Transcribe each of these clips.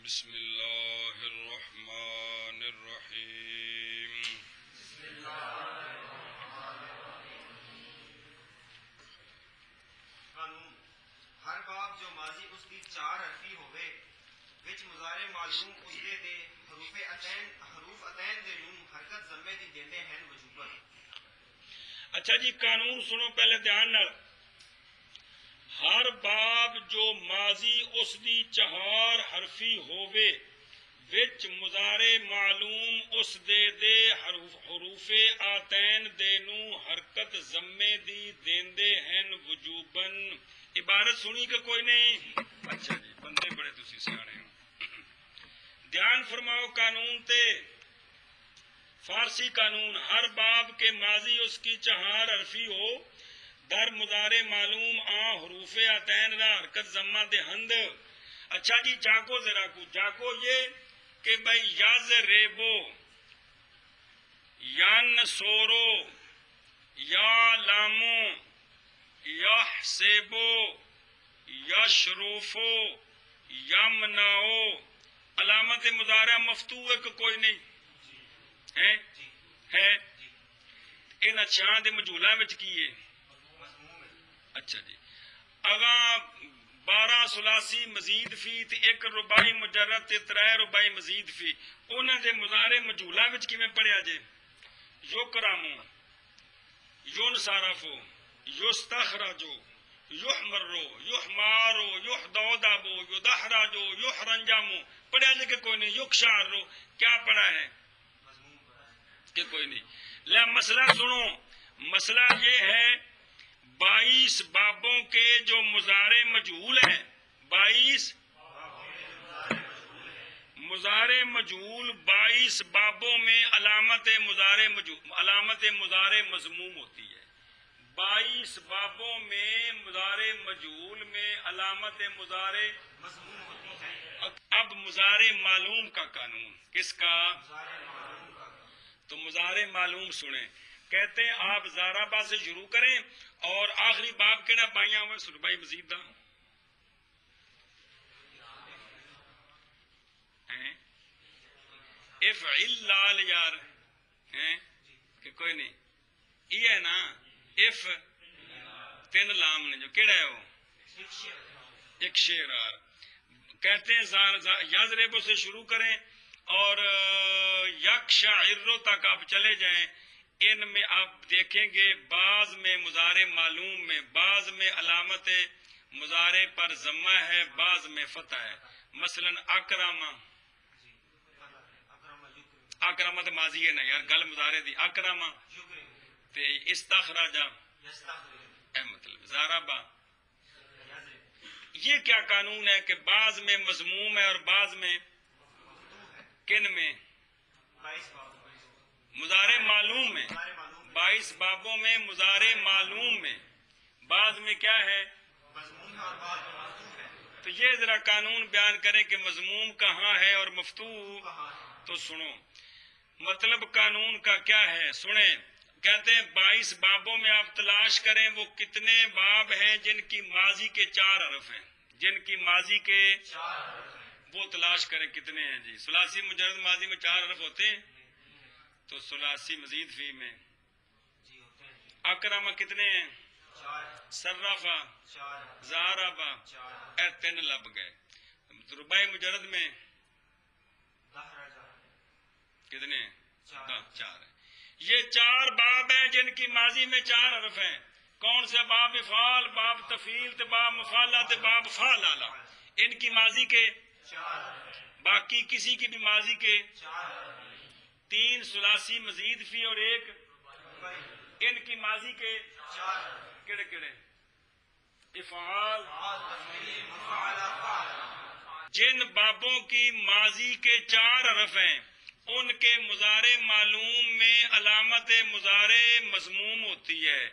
بسم اللہ الرحمن الرحیم قانون ہر باب جو ماضی اس کی چار حرفی ہوئے وچ مضارع معلوم اس دے حروف اتین دے نون حرکت ضمے دی دیندے ہیں وجوباً۔ اچھا جی قانون سنو پہلے دھیان نال۔ ہر باب جو ماضی اس دی چہار حرفی ہووے وچ مضارع معلوم اس دے حروف آتین دے نو حرکت ضمے دی دیندے ہیں وجوباً۔ عبارت سنی کہ کوئی نہیں؟ اچھا جی بندے بڑے تسی سیانے ہو۔ دھیان فرماؤ قانون تے۔ فارسی قانون ہر باب کے ماضی اس کی چہار حرفی ہو در مضارع معلوم حروف آتین را حرکت ضمہ دے ہند۔ اچھا جی جاگو ذرا کو جاگو یہ کہ بھائی یز ریبو ین سورو یا لامو یحسبو یشرفو یمنعو علامت مضارع مفتوح ہے کہ کوئی نہیں ہے؟ ان اچھان دے مجھولا وچ کی ہے؟ اچھا جی اگاں 12 ثلاثی مزید فی تے 1 رباعی مجرد تے 3 رباعی مزید فی انہاں دے مضارع مجھولا وچ کیویں پڑھیا جے؟ یکرمو ینصرفو یستخرجو یحمرو یحمارو یحدودبو یدحرجو یحرنجمو پڑھیا جے کہ کوئی نہیں؟ یکشعرو کیا پڑھا ہے کہ کوئی نہیں؟ لے مسئلہ سنو، مسئلہ یہ ہے 22 بابوں کے جو مضارع مجہول ہیں، 22 مضارع مجہول 22 بابوں میں علامت مضارع مضموم ہوتی ہے۔ 22 بابوں میں مضارع مجہول میں علامت مضارع مضموم ہوتی ہے۔ اب مضارع معلوم کا قانون کس کا؟ تو مضارع معلوم سنیں، کہتے ہیں آپ زارابا سے شروع کریں اور آخری باب کیڑا پائیاں ہوئے سربائی مزید دا افعل لال یار کہ کوئی نہیں یہ ہے نا اف 3 لام نے جو کیڑا ہے وہ ایک شعرار کہتے ہیں یضربو سے شروع کریں اور یکشعر تک آپ چلے جائیں۔ ان میں آپ دیکھیں گے بعض میں مضارع معلوم میں بعض میں علامت مضارع پر ضمہ ہے بعض میں فتح ہے۔ مثلا اکرمت ماضی ہے نا یار گل مضارع دی اکرما تے استخراجا اے مطلب ضربا۔ یہ کیا قانون ہے کہ بعض میں مضموم ہے اور بعض میں کن میں؟ مضارع معلوم میں 22 بابوں میں مضارع معلوم میں بعض میں کیا ہے؟ تو یہ ذرا قانون بیان کریں کہ مضموم کہاں ہے اور مفتوح۔ تو سنو مطلب قانون کا کیا ہے سنیں، کہتے ہیں 22 بابوں میں آپ تلاش کریں وہ کتنے باب ہیں جن کی ماضی کے 4 حرف ہیں، جن کی ماضی کے وہ تلاش کریں کتنے ہیں جی۔ ثلاثی مجرد ماضی میں 4 حرف ہوتے ہیں تو ثلاثی مزید فی میں اکرما کتنے ہیں؟ صرفا زاربا اے 3 لب گئے۔ رباعی مجرد میں کتنے ہیں؟ 4 ہیں۔ یہ 4 باب ہیں جن کی ماضی میں 4 حرف ہیں۔ کون سے باب؟ افعال، باب تفعیل تے باب مفعلہ تے باب فعلہ۔ ان کی ماضی کے باقی کسی کی بھی ماضی کے 3 ثلاثی مزید فی اور 1 ان کی ماضی کے کڑے کڑے افعال۔ جن بابوں کی ماضی کے 4 حرف ہیں ان کے مضارع معلوم میں علامت مضارع مضموم ہوتی ہے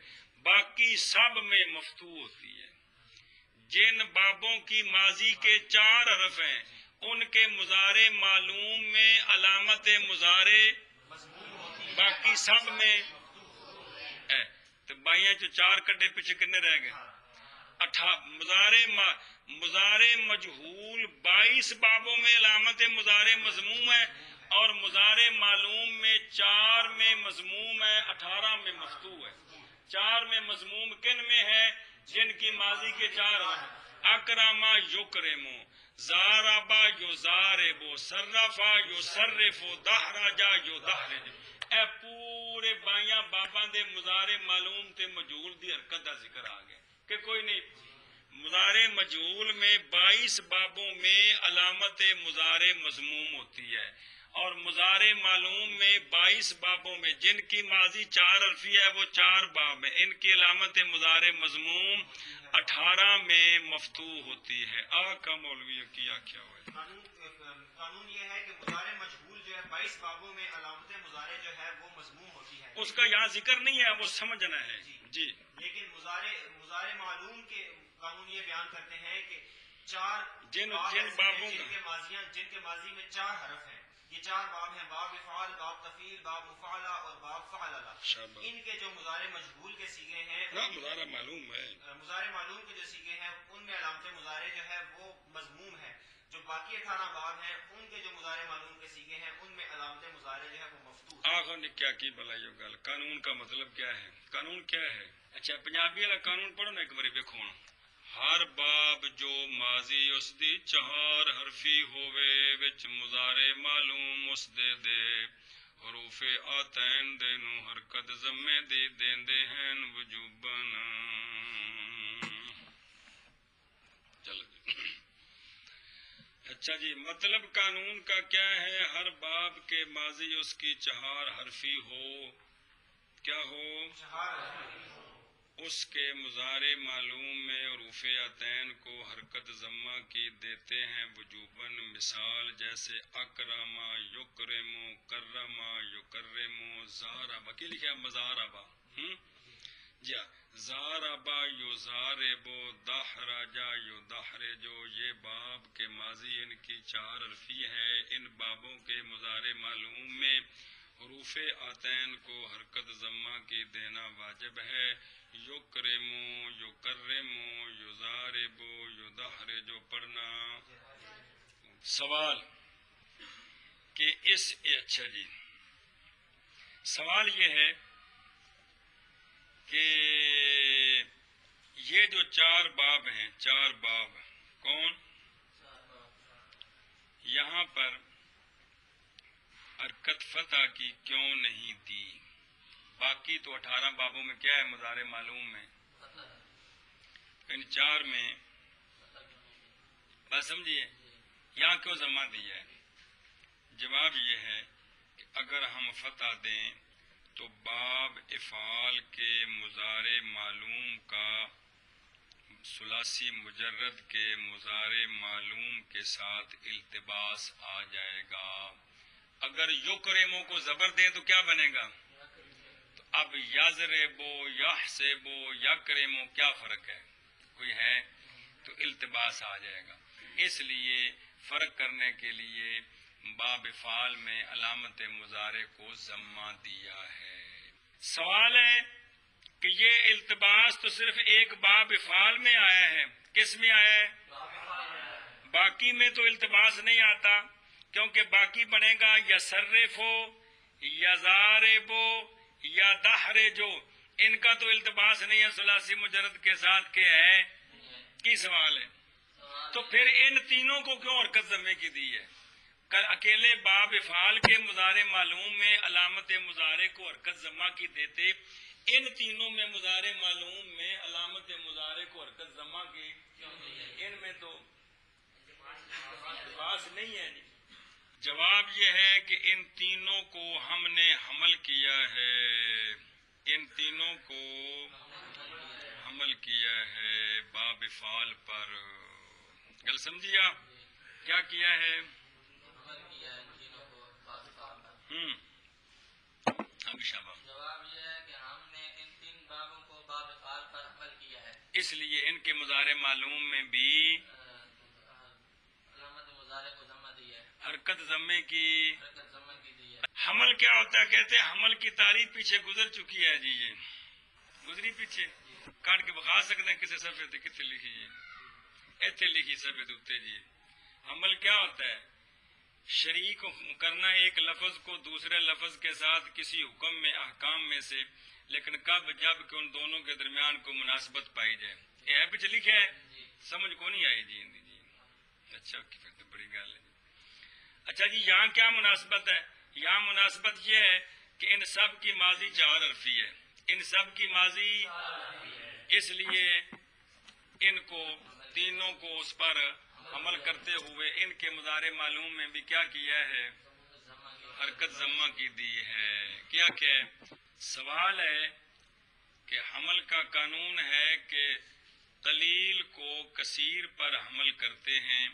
باقی سب میں مفتوح ہوتی ہے۔ جن بابوں کی ماضی کے 4 حرف ہیں ان کے مضارع معلوم میں علامت مضارع باقی سب میں تو بائیاں 4 کٹے پیچھے کنے رہ گئے؟ مضارع مجہول 22 بابوں میں علامت مضارع مضموم ہے، اور مضارع معلوم میں 4 میں مضموم ہے، 18 میں مفتوح ہے۔ 4 میں مضموم کن میں ہے؟ جن کی ماضی کے 4 اکرما یکرمو، زاربا یزاربو، صرفا یصرفو، دحرجا یدحرج۔ اے پورے 22 باباں دے مضارع معلوم تے مجہول دی حرکت دا ذکر آ گیا کہ کوئی نہیں۔ مضارع مجہول میں 22 بابوں میں علامت مضارع مضموم ہوتی ہے، اور مضارع معلوم میں 22 بابوں میں جن کی ماضی 4 حرفی ہے وہ 4 باب ہیں، ان کی علامت مضارع مضموم 18 میں مفتوح ہوتی ہے۔ آقا مولوی کیا کیا ہوا ہے؟ قانون یہ ہے کہ مضارع مجہول جو ہے 22 بابوں میں علامت مضارع جو ہے وہ مضموم ہوتی ہے، اس کا یہاں ذکر نہیں ہے، وہ سمجھنا ہے جی۔ لیکن مضارع معلوم کے قانون یہ بیان کرتے ہیں کہ 4 جن باب بابوں جن کے ماضی میں 4 حرف ہیں، یہ 4 باب ہیں، باب افعال، باب تفعیل، باب مفعلہ اور باب فعللہ۔ ان کے جو مضارع مجہول کے سیغے ہیں، مضارع معلوم ہے، مضارع معلوم کے جو سیغے ہیں ان میں علامت مضارع جو ہے وہ مضموم ہے۔ جو باقی 18 باب ہیں ان کے جو مضارع معلوم کے سیغے ہیں ان میں علامت مضارع جو ہے وہ مفتوح ہے۔ آخر نے کیا کی بلائی گل؟ قانون کا مطلب کیا ہے؟ قانون کیا ہے؟ اچھا پنجابی والا قانون پڑھو نا ایک بار ویکھو۔ ہر باب جو ماضی اس دی 4 حرفی ہووے وچ مضارع معلوم اس دے حروف آتین دے نو حرکت ضمے دی دیندے ہیں وجوبن۔ چلو اچھا جی، مطلب قانون کا کیا ہے؟ ہر باب کے ماضی اس کی 4 حرفی ہو، کیا ہو؟ اس کے مضارع معلوم میں حروف آتین کو حرکت ضمہ کی دیتے ہیں وجوباً۔ مثال جیسے اکرما یکرمو، کرما یکرمو، زاربا کی لکھا ہے؟ مزاربا۔ جی زاربا یزاربو، دحرجا یدحرجو۔ یہ باب کے ماضی ان کی 4 حرفی ہے، ان بابوں کے مضارع معلوم میں حروف آتین کو حرکت ضمہ کی دینا واجب ہے۔ یکرمو، یکرمو، یزاربو، یدحرجو پڑھنا۔ سوال کہ اچھا جی، سوال یہ ہے کہ یہ جو 4 باب ہیں، 4 باب کون؟ یہاں پر حرکت فتح کی کیوں نہیں دی؟ باقی تو 18 بابوں میں کیا ہے مضارع معلوم میں؟ ان 4 میں بات سمجھیے، یہاں کیوں ضمہ دیا ہے؟ جواب یہ ہے کہ اگر ہم فتح دیں تو باب افعال کے مضارع معلوم کا ثلاثی مجرد کے مضارع معلوم کے ساتھ التباس آ جائے گا۔ اگر یکرمو کو زبر دیں تو کیا بنے گا؟ تو اب یضربو، یحسبو، یکرمو کیا فرق ہے؟ کوئی ہے؟ تو التباس آ جائے گا۔ اس لیے فرق کرنے کے لیے باب افعال میں علامت مضارع کو ضمہ دیا ہے۔ سوال ہے کہ یہ التباس تو صرف ایک باب افعال میں آیا ہے، کس میں آیا ہے؟ باقی میں تو التباس نہیں آتا، کیونکہ باقی بنے گا یصرفو، یضاربو یا دحرجو، ان کا تو التباس نہیں ہے ثلاثی مجرد کے ساتھ کہ ہے کی سوال ہے۔ تو پھر ان تینوں کو کیوں حرکت ضمے کی دی ہے؟ اکیلے باب افعال کے مضارع معلوم میں علامت مضارع کو حرکت ضمہ کی دیتے، ان تینوں میں مضارع معلوم میں علامت مضارع کو حرکت ضمہ کی ان میں تو التباس نہیں ہے۔ جواب یہ ہے کہ ان تینوں کو ہم نے حمل کیا ہے، ان تینوں کو حمل کیا ہے باب افعال پر۔ گل سمجھیا؟ کیا کیا ہے؟ جواب یہ ہے کہ ہم نے ان 3 بابوں کو باب افعال پر عمل کیا ہے، اس لیے ان کے مضارع معلوم میں بھی علامت مضارع کو ضمہ دیا ہے، حرکت ضمے کی۔ حرکت ضمہ کی دی ہے۔ حمل کیا ہوتا ہے؟ کہتے ہیں حمل کی تعریف پیچھے گزر چکی ہے جی، یہ گزری پیچھے۔ کٹ کے بخا سکتے ہیں کسی صفحے تے کتنے لکھی جی ایتھے لکھی صفحے تے جی عمل کیا ہوتا ہے شریک کرنا ایک لفظ کو دوسرے لفظ کے ساتھ کسی حکم میں احکام میں سے لیکن کب جب کہ ان دونوں کے درمیان کو مناسبت پائی جائے یہ پیچھے لکھا ہے سمجھ کو نہیں آئی جی اچھا پھر تو بڑی گل ہے اچھا جی یہاں کیا مناسبت ہے یہاں مناسبت یہ ہے کہ ان سب کی ماضی 4 حرفی ہے ان سب کی ماضی اس لیے ان کو تینوں کو اس پر عمل کرتے ہوئے ان کے مضارع معلوم میں بھی کیا کیا ہے حرکت ضمہ کی دی ہے کیا کہ سوال ہے کہ حمل کا قانون ہے کہ قلیل کو کثیر پر حمل کرتے ہیں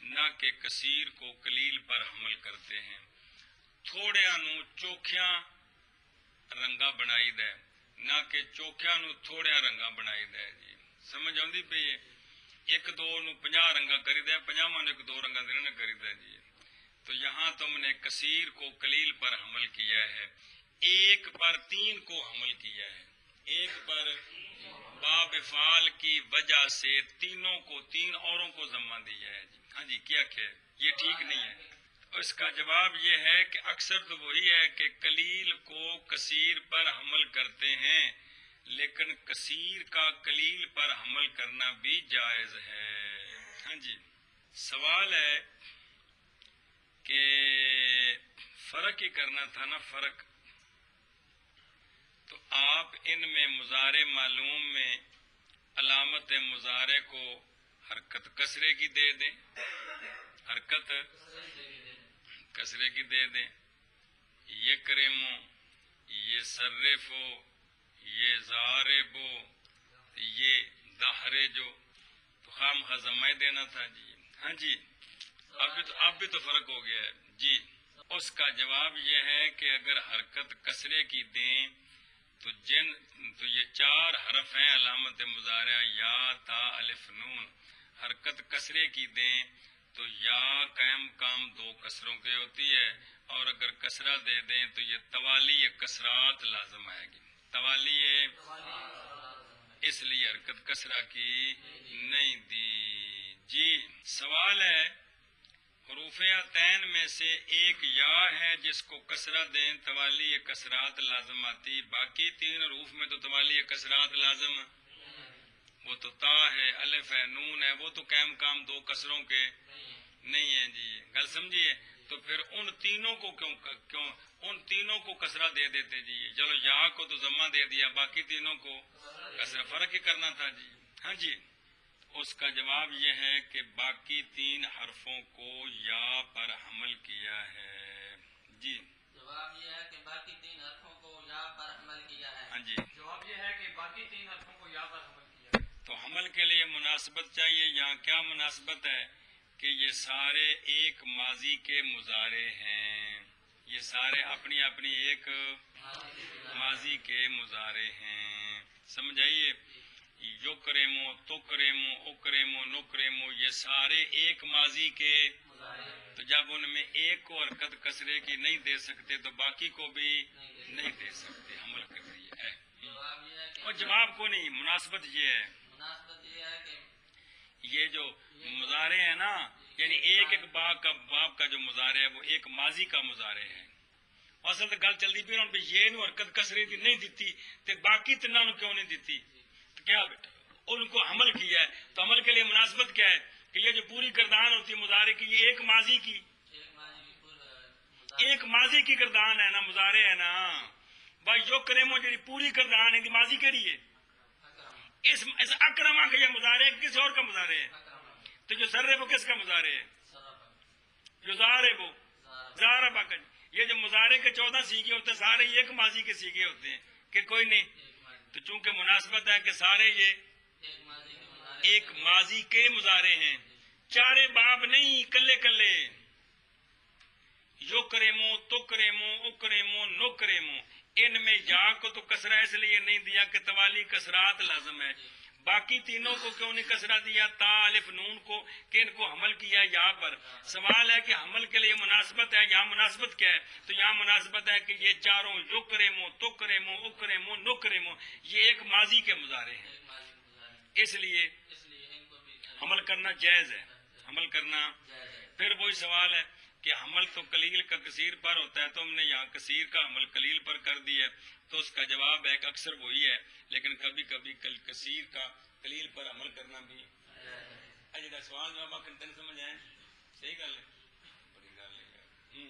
نہ کہ کثیر کو قلیل پر حمل کرتے ہیں تھوڑیاں نو چوکھیاں رنگا بنائی دے نہ کہ چوکھیاں نو تھوڑیاں رنگا بنائی دے جی سمجھ آندی پئی ہے 1-2 نو 50 رنگا کری دے 50 میں 1-2 رنگا دینا کری دے جی تو یہاں تم نے کثیر کو قلیل پر حمل کیا ہے 1 پر 3 کو حمل کیا ہے 1 پر باب افعال کی وجہ سے تینوں کو 3 اوروں کو ضمہ دیا ہے جی ہاں جی کیا کہ یہ ٹھیک نہیں ہے اس کا جواب یہ ہے کہ اکثر تو وہی ہے کہ قلیل کو کثیر پر حمل کرتے ہیں لیکن کثیر کا قلیل پر حمل کرنا بھی جائز ہے ہاں جی سوال ہے کہ فرق ہی کرنا تھا نا فرق تو آپ ان میں مضارع معلوم میں علامت مضارع کو حرکت کسرے کی دے دیں حرکت کسرے کی دے دیں یہ کرمو یہ صرفو یہ ضاربو یہ دہرجو تو خام خزمہ دینا تھا جی ہاں جی اب بھی تو فرق ہو گیا ہے جی اس کا جواب یہ ہے کہ اگر حرکت کسرے کی دیں تو یہ 4 حرف ہیں علامت مضارع یا تا الف نون حرکت کسرے کی دیں تو یا قائم کام 2 کسروں کے ہوتی ہے اور اگر کسرہ دے دیں تو یہ توالی کسرات لازم آئے گی توالی اس لیے حرکت کسرہ کی نہیں دی جی سوال ہے حروف عطین میں سے ایک یا ہے جس کو کسرہ دیں توالی کسرات لازم آتی باقی 3 حروف میں تو توالی کسرات لازم وہ تو تا ہے الف ہے نون ہے وہ تو قائم کام 2 کسروں کے نہیں ہیں جی گل سمجھیے تو پھر ان تینوں کو کیوں ان تینوں کو کسرہ دے دیتے جی چلو یا کو تو ضمہ دے دیا باقی تینوں کو کسرہ فرق ہی کرنا تھا جی ہاں جی اس کا جواب یہ ہے کہ باقی 3 حرفوں کو یا پر حمل کیا ہے جی جواب یہ ہے کہ باقی 3 حرفوں کو یا پر حمل کیا ہے ہاں جی جواب یہ ہے کہ باقی 3 حرفوں کو یا پر حمل کیا ہے تو حمل کے لیے مناسبت چاہیے یہاں کیا مناسبت ہے کہ یہ سارے ایک ماضی کے مضارع ہیں یہ سارے اپنی اپنی ایک ماضی کے مضارع ہیں سمجھ آئیے یکرمو تکرمو اکرمو نکرمو یہ سارے ایک ماضی کے تو جب ان میں ایک کو حرکت کسرے کی نہیں دے سکتے تو باقی کو بھی نہیں دے سکتے حمل کر دیا ہے اور جواب کو نہیں مناسبت یہ ہے مناسبت یہ ہے کہ یہ جو مضارع ہے نا یعنی ایک باپ کا جو مضارع ہے وہ ایک ماضی کا مضارع ہے اصل تو گل چلتی پی ہوں یہ نو حرکت کسرے کی نہیں دیتی تو باقی تینوں نو کیوں نہیں دیتی تو کیا ان کو حمل کیا ہے تو عمل کے لیے مناسبت کیا ہے کہ یہ جو پوری گردان ہوتی ہے مضارع کی یہ ایک ماضی کی ایک ماضی کی گردان ہے نا مضارع ہے نا بھائی جو کرمو جی پوری گردان ہے ماضی کیڑی ہے اس اکرما کا یہ مضارع ہے کس اور کا مضارع ہے تو جو سر وہ کس کا مضارع ہے جو ضارب وہ ضاربہ کا یہ جو مضارع کے 14 سیغے ہوتے ہیں سارے ایک ماضی کے سیغے ہوتے ہیں کہ کوئی نہیں تو چونکہ مناسبت ہے کہ سارے یہ ایک ماضی کے مضارع ہیں 4 باب نہیں کلے کلے یکرمو تکرمو اکرمو نکرمو ان میں یا کو تو کسرہ اس لیے نہیں دیا کہ توالی کسرات لازم ہے باقی تینوں کو کیوں نہیں کسرہ دیا تا الف نون کو کہ ان کو حمل کیا یہاں پر؟ سوال ہے کہ حمل کے لیے مناسبت ہے، یہاں مناسبت کیا ہے؟ تو یہاں مناسبت ہے کہ یہ چاروں یکرمو تکرمو اکرمو نکرمو یہ ایک ماضی کے مضارع ہیں، ایک ماضی گزارے، اس لیے اس لیے ان کو بھی حمل کرنا جائز ہے، حمل کرنا۔ جائز ہے۔ پھر وہی سوال ہے کہ حمل تو قلیل کا کثیر پر ہوتا ہے، تم نے یہاں کثیر کا حمل قلیل پر کر دیا ہے، تو اس کا جواب ہے کہ اکثر وہی ہے، لیکن کبھی کبھی کثیر کا قلیل پر عمل کرنا بھی اجدا سوال جواب آپ تین سمجھ آئے؟ صحیح گل ہے، بڑی گل ہے۔